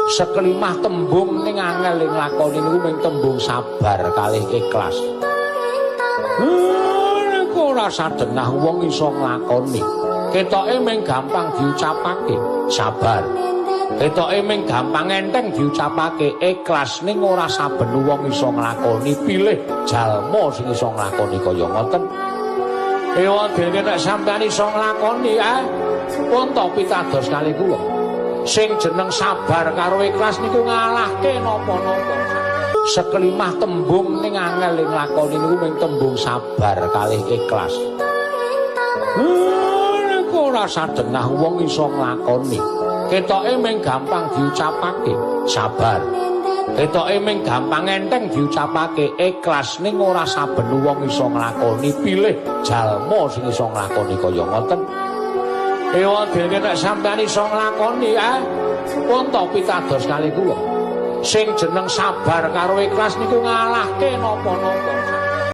Sekelimah tembung ning angel ing lakoni niku mung tembung sabar kalih ikhlas. Niku ora sadengah wong iso nglakoni. Ketoke mung gampang diucapake, sabar. Ketoke mung gampang enteng diucapake, ikhlas, ning ora saben wong iso nglakoni. Pilih jalma sing iso nglakoni kaya ngoten. Ewa dene nek sampeyan iso nglakoni pun to pitados kali kula. Sing jeneng sabar karo ikhlas niku ngalahke napa-napa. Sekelimah tembung ning angel ing lakoni niku mung tembung sabar kalih ikhlas. Niku ora sadengah wong iso nglakoni. Ketoke mung gampang diucapake, sabar. Ketoke mung gampang enteng diucapake, ikhlas, ning ora saben wong iso nglakoni. Pilih jalma sing iso nglakoni kaya ngoten. Ewa dene nek sampeyan iso nglakoni pun to pitados kali kula. Sing jeneng sabar karo ikhlas niku ngalahke napa-napa.